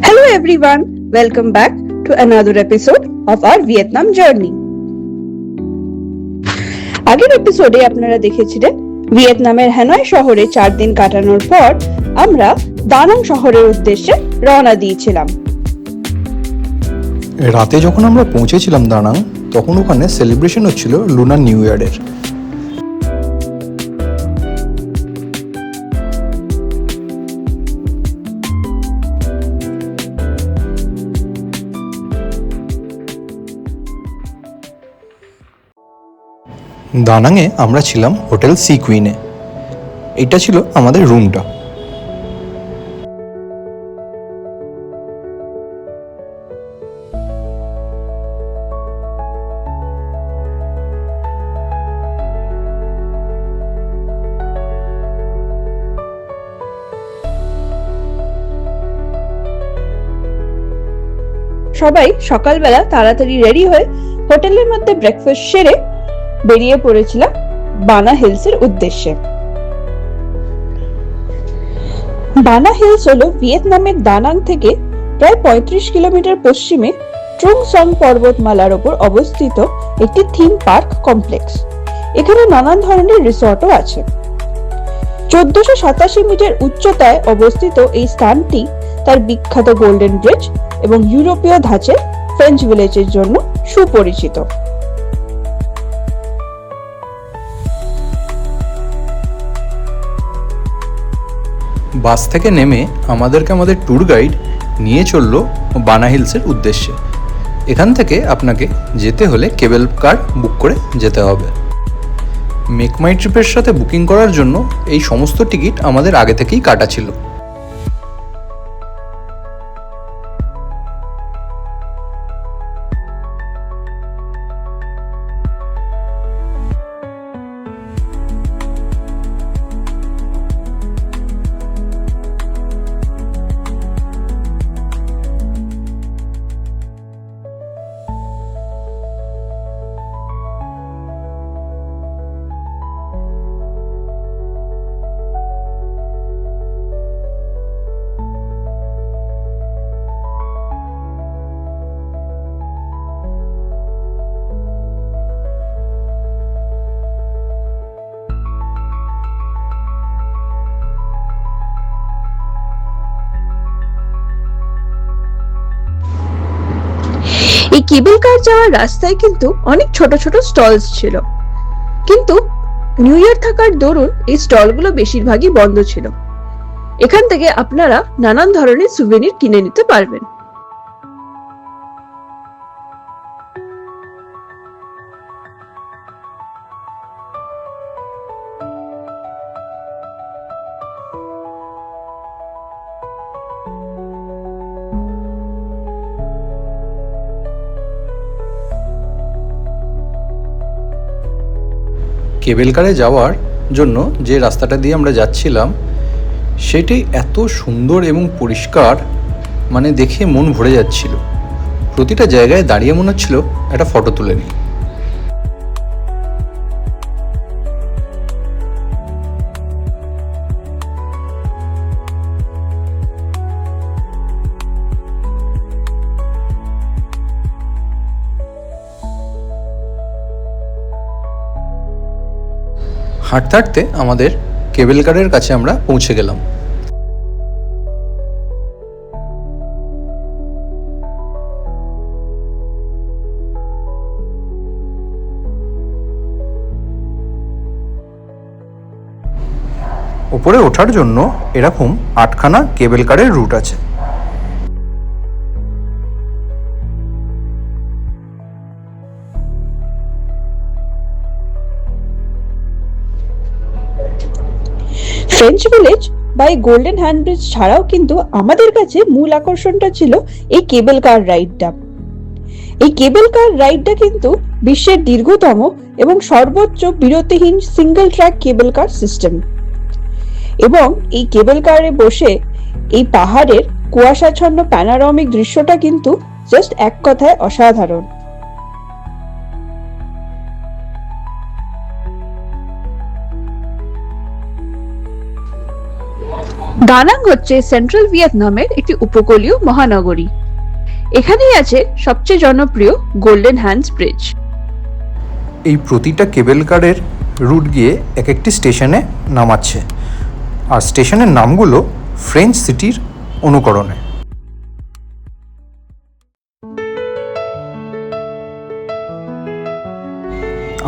Hello everyone, welcome back to another episode of our Vietnam journey. আগের এপিসোডে আপনারা দেখেছিলেন ভিয়েতনামের হ্যানয় শহরে 4 দিন কাটানোর পর আমরা দানাং শহরের উদ্দেশ্যে রওনা দিয়েছিলাম। রাতে যখন আমরা পৌঁছেছিলাম দানাং, তখন ওখানে সেলিব্রেশন হচ্ছিল লুনার নিউ ইয়ারের। দানাংয়ে আমরা ছিলাম হোটেল সি কুইনে। এটা ছিল আমাদের রুমটা। সবাই সকালবেলা তাড়াতাড়ি রেডি হয়ে হোটেলের মধ্যে ব্রেকফাস্ট সেরে বেরিয়ে পড়েছিলাম বানা হিলসের উদ্দেশ্যে। বানা হিলস হলো ভিয়েতনামের দানাং থেকে প্রায় 35 কিলোমিটার পশ্চিমে ট্রুং সং পর্বতমালার উপর অবস্থিত একটি থিম পার্ক কমপ্লেক্স। এখানে নানান ধরনের রিসর্টও আছে। 1487 মিটার উচ্চতায় অবস্থিত এই স্থানটি তার বিখ্যাত গোল্ডেন ব্রিজ এবং ইউরোপীয় ধাঁচের ফ্রেঞ্চ ভিলেজের জন্য সুপরিচিত। বাস থেকে নেমে আমাদেরকে আমাদের ট্যুর গাইড নিয়ে চলল বানা হিলসের উদ্দেশ্যে। এখান থেকে আপনাকে যেতে হলে কেবল কার বুক করে যেতে হবে। মেক মাই ট্রিপের সাথে বুকিং করার জন্য এই সমস্ত টিকিট আমাদের আগে থেকেই কাটা ছিল। এই কেবল কার যাওয়ার রাস্তায় কিন্তু অনেক ছোট ছোট স্টলস ছিল, কিন্তু নিউ ইয়ার থাকার দরুন এই স্টলগুলো বেশিরভাগই বন্ধ ছিল। এখান থেকে আপনারা নানান ধরনের সুভেনির কিনে নিতে পারবেন। কেবল কারে যাওয়ার জন্য যে রাস্তাটা দিয়ে আমরা যাচ্ছিলাম সেটি এত সুন্দর এবং পরিষ্কার, মানে দেখে মন ভরে যাচ্ছিল। প্রতিটা জায়গায় দাঁড়িয়ে মনে হচ্ছিল একটা ফটো তুলে নিই। হাঁটতে হাঁটতে আমাদের কেবল কারের কাছে আমরা পৌঁছে গেলাম। উপরে ওঠার জন্য এরকম 8খানা কেবল কারের রুট আছে। ফ্রেঞ্চ ভিলেজ বা এই গোল্ডেন হ্যান্ড ব্রিজ ছাড়াও কিন্তু আমাদের কাছে মূল আকর্ষণটা ছিল এই কেবল কার রাইডটা। এই কেবল কার রাইডটা কিন্তু বিশ্বের দীর্ঘতম এবং সর্বোচ্চ বিরতিহীন সিঙ্গেল ট্র্যাক কেবল কার সিস্টেম। এবং এই কেবল কারে বসে এই পাহাড়ের কুয়াশাচ্ছন্ন প্যানোরামিক দৃশ্যটা কিন্তু জাস্ট এক কথায় অসাধারণ। দানাং হচ্ছে সেন্ট্রাল ভিয়েতনামের একটি উপকূলীয় মহানগরী। এখানেই আছে সবচেয়ে জনপ্রিয় গোল্ডেন হ্যান্ডস ব্রিজ। এই প্রতিটা কেবল কারের রুট গিয়ে এক একটি স্টেশনে নামাচ্ছে, আর স্টেশনের নামগুলো ফ্রেঞ্চ সিটির অনুকরণে।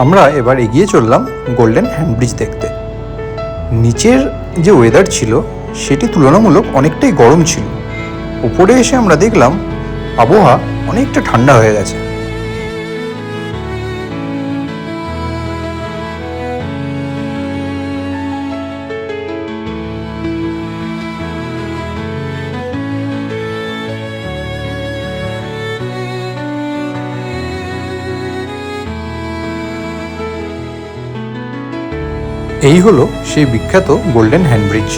আমরা এবার এগিয়ে চললাম গোল্ডেন হ্যান্ড ব্রিজ দেখতে। নিচের যে ওয়েদার ছিল সেটি তুলনামূলক অনেকটাই গরম ছিল। উপরে এসে আমরা দেখলাম আবহাওয়া অনেকটা ঠান্ডা হয়ে গেছে। এই হলো সেই বিখ্যাত গোল্ডেন হ্যান্ড ব্রিজ।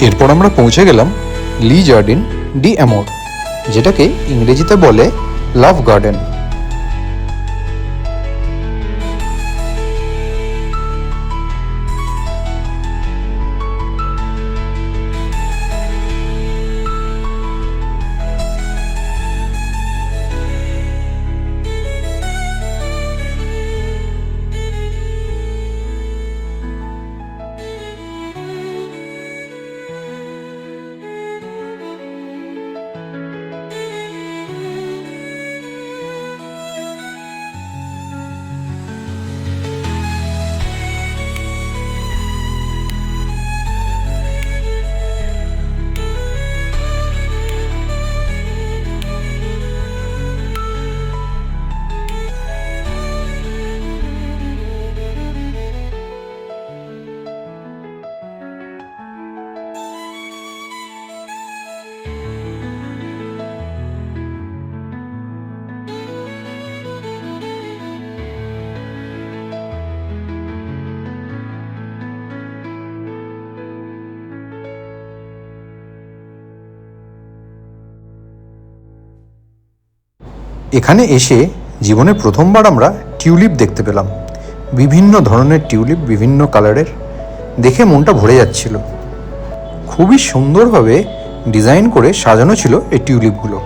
এরপর আমরা পৌঁছে গেলাম লি জার্ডিন ডি অ্যামোর, যেটাকে ইংরেজিতে বলে লাভ গার্ডেন। এখানে এসে জীবনে প্রথমবার আমরা টিউলিপ দেখতে পেলাম। বিভিন্ন ধরনের টিউলিপ, বিভিন্ন কালারের, দেখে মনটা ভরে যাচ্ছিল। খুবই সুন্দরভাবে ডিজাইন করে সাজানো ছিল এই টিউলিপগুলো।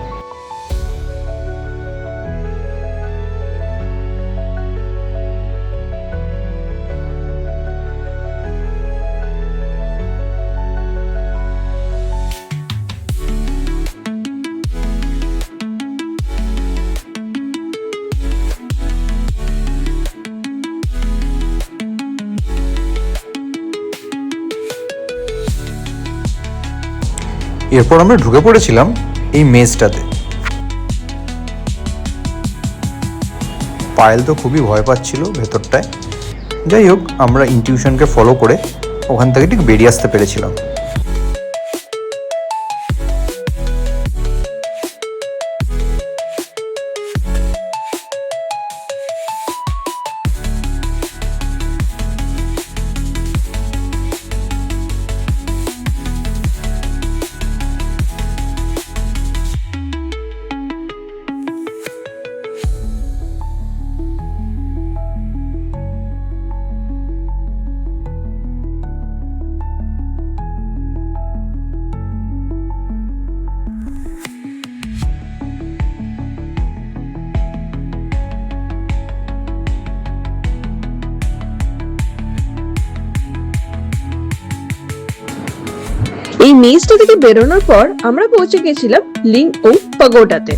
এরপর আমরা ঢুকে পড়েছিলাম এই মেজটাতে। পায়েল তো খুবই ভয় পাচ্ছিল ভেতরটায়। যাই হোক, আমরা ইনটিউশনকে ফলো করে ওখান থেকে ঠিক বেরিয়ে আসতে পেরেছিলাম। এই মেজটা থেকে বেরোনোর পর আমরা পৌঁছে গেছিলাম লিং ও পাগোডাতে।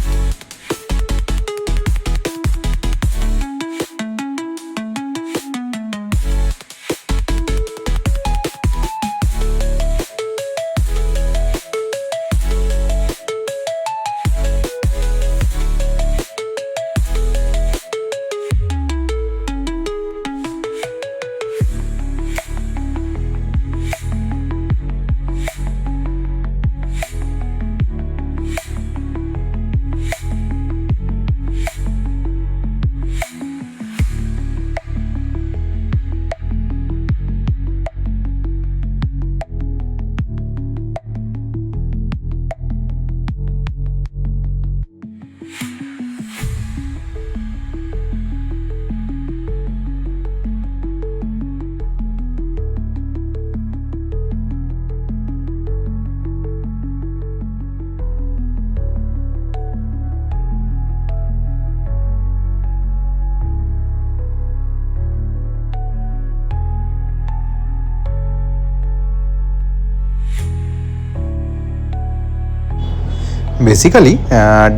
বেসিক্যালি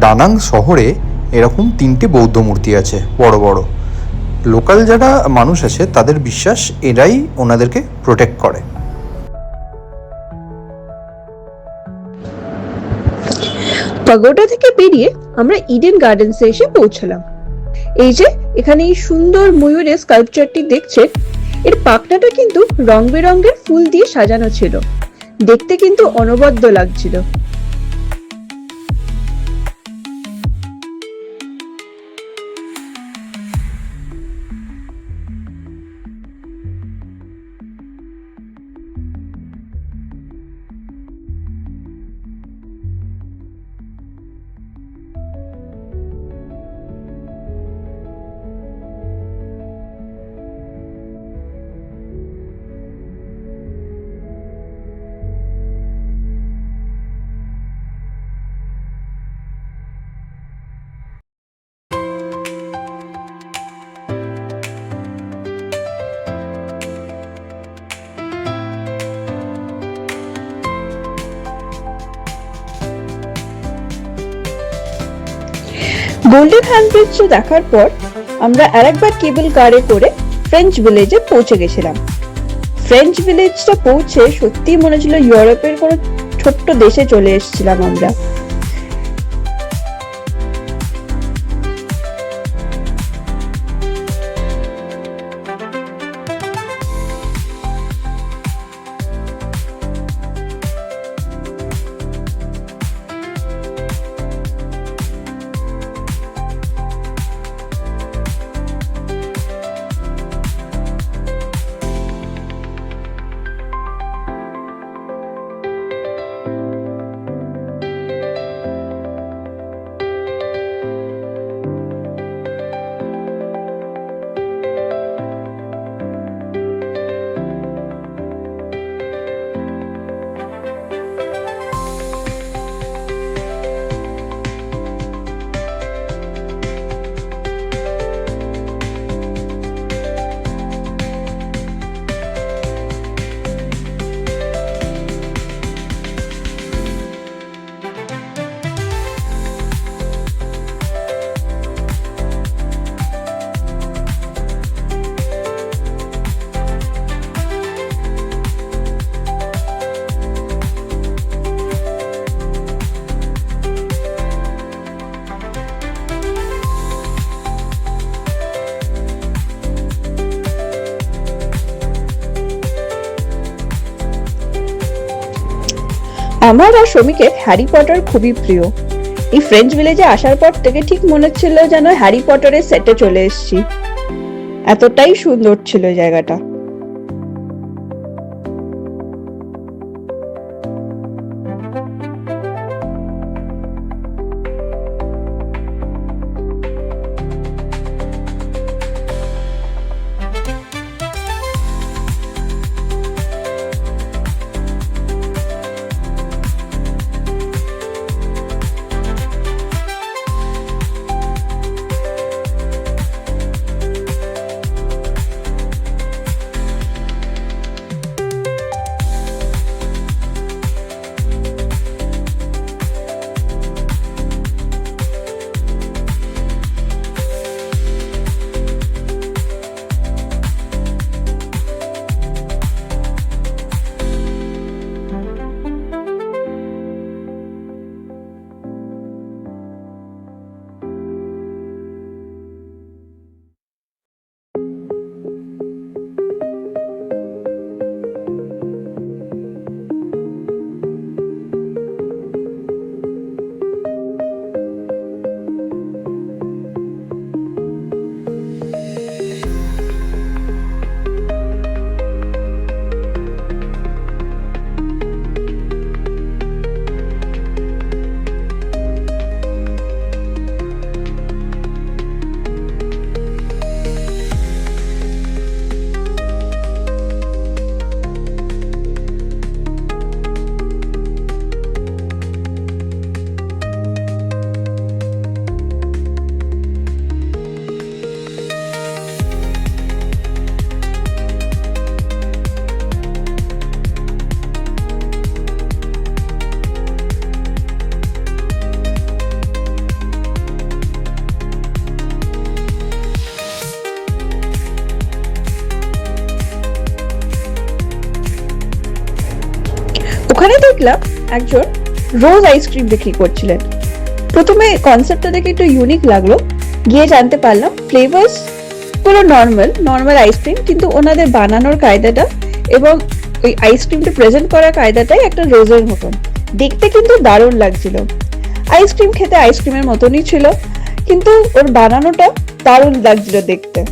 ডানাং শহরে এরকম 3টে বৌদ্ধ মূর্তি আছে বড় বড়। লোকাল যারা মানুষ আছে তাদের বিশ্বাস এরাই ওনাদেরকে প্রোটেক্ট করে। পাগোডা থেকে বেরিয়ে আমরা ইডেন গার্ডেন্সে এসে পৌঁছলাম। এই যে এখানে এই সুন্দর ময়ূরের স্কাল্পচারটি দেখছেন, এর পাখনাটা কিন্তু রং বেরঙের ফুল দিয়ে সাজানো ছিল, দেখতে কিন্তু অনবদ্য লাগছিল। গোল্ডেন হ্যান্ড ব্রিজটা দেখার পর আমরা আরেকবার কেবল কারে করে ফ্রেঞ্চ ভিলেজে পৌঁছে গেছিলাম। ফ্রেঞ্চ ভিলেজটা পৌঁছে সত্যি মনে ছিল ইউরোপের কোনো ছোট্ট দেশে চলে এসেছিলাম আমরা। আমার আর শ্রমিকের হ্যারি পটার খুবই প্রিয়। এই ফ্রেঞ্চ ভিলেজে আসার পর থেকে ঠিক মনে হচ্ছিল যেন হ্যারি পটারের সেটে চলে এসেছি, এতটাই সুন্দর ছিল জায়গাটা। ওখানে দেখলাম একজন রোজ আইসক্রিম বিক্রি করছিলেন। প্রথমে কনসেপ্টটা দেখে একটু ইউনিক লাগলো, গিয়ে জানতে পারলাম ফ্লেভার্স পুরো নর্মাল আইসক্রিম, কিন্তু ওনাদের বানানোর কায়দাটা এবং ওই আইসক্রিমটা প্রেজেন্ট করার কায়দাটাই একটা রোজের মতন। দেখতে কিন্তু দারুণ লাগছিল। আইসক্রিম খেতে আইসক্রিমের মতনই ছিল, কিন্তু ওর বানানোটা দারুণ লাগছিল দেখতে।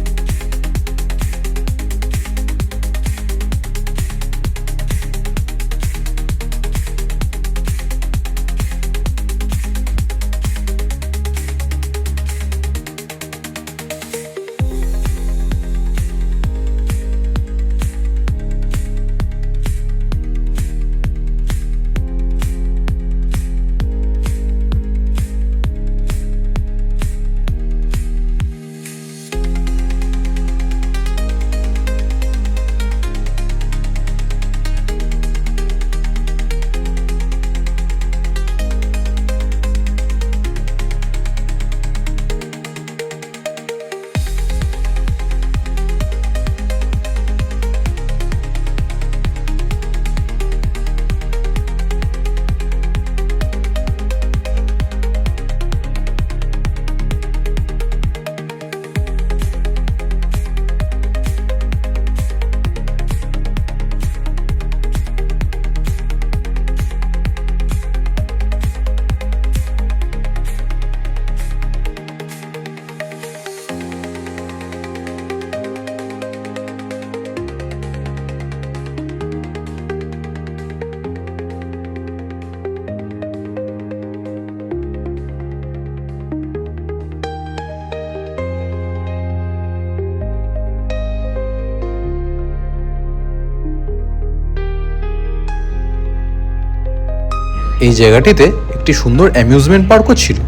এই জায়গাটিতে একটি সুন্দর অ্যামিউজমেন্ট পার্কও ছিল।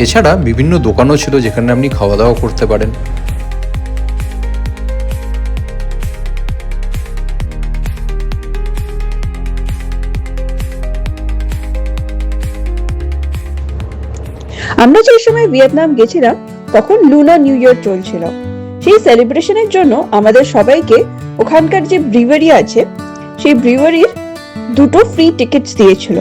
এছাড়া বিভিন্ন দোকানও ছিল যেখানে আপনি খাওয়া দাওয়া করতে পারেন। আমরা যে সময় ভিয়েতনাম গেছিলাম তখন লুনার নিউ ইয়ার চলছিল। সেই সেলিব্রেশনের জন্য আমাদের সবাইকে ওখানকার যে ব্রিউয়ারি আছে সেই ব্রিউয়ারির 2টো ফ্রি টিকিটস দিয়েছিল।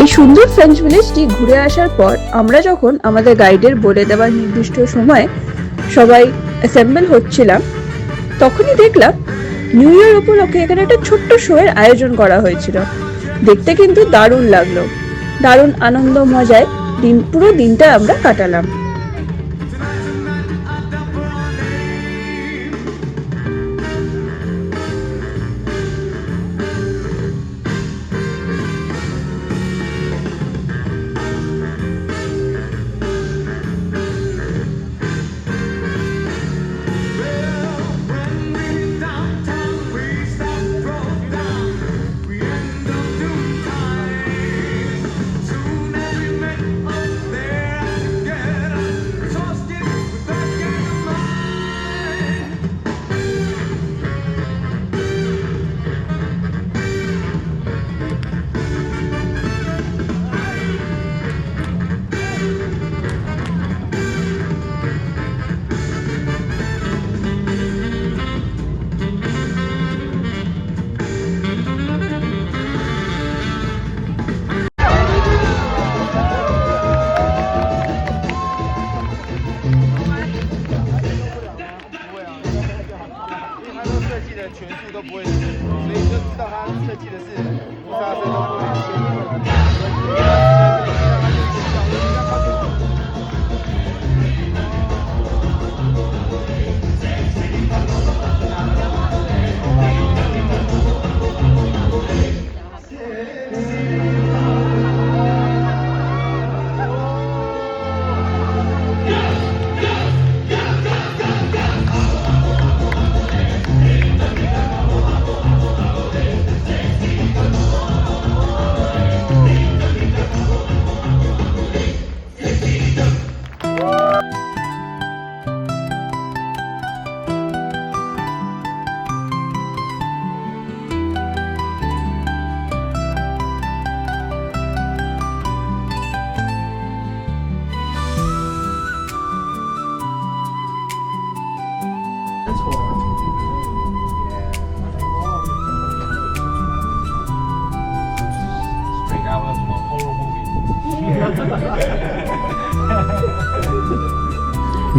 এই সুন্দর ফ্রেঞ্চ ভিলেজটি ঘুরে আসার পর আমরা যখন আমাদের গাইডের বলে দেওয়া নির্দিষ্ট সময়ে সবাই অ্যাসেম্বল হচ্ছিলাম, তখনই দেখলাম নিউ ইয়ার উপলক্ষে এখানে একটা ছোট্ট শো এর আয়োজন করা হয়েছিল। দেখতে কিন্তু দারুণ লাগলো, দারুণ আনন্দ মজায় পুরো দিনটা আমরা কাটালাম।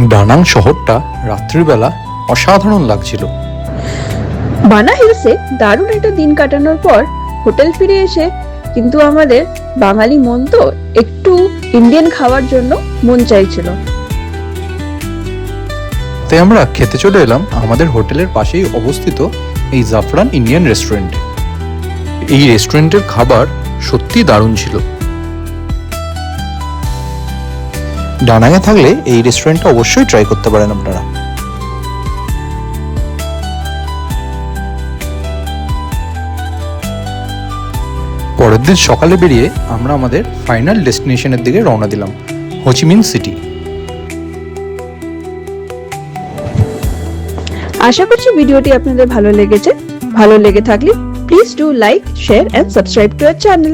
ডানাং শহরটা রাত্রিবেলা অসাধারণ লাগছিল। বানা হিলসে দারুণ একটা দিন কাটানোর পর হোটেল ফিরে এসে কিন্তু আমাদের বাঙালি মন তো একটু ইন্ডিয়ান খাওয়ার জন্য মন চাইছিল। তাই আমরা খেতে চলে এলাম আমাদের হোটেলের পাশেই অবস্থিত এই জাফরান ইন্ডিয়ান রেস্টুরেন্টে। এই রেস্টুরেন্টের খাবার সত্যি দারুণ ছিল। ডানাঙে থাকলে এই রেস্টুরেন্টটা অবশ্যই ট্রাই করতে পারেন আপনারা। পরের দিন সকালে বেরিয়ে আমরা আমাদের ফাইনাল ডেস্টিনেশনের দিকে রওনা দিলাম, হোচিমিন সিটি। আশা করছি ভিডিওটি আপনাদের ভালো লেগেছে। ভালো লেগে থাকলে please do like, share and subscribe to our channel.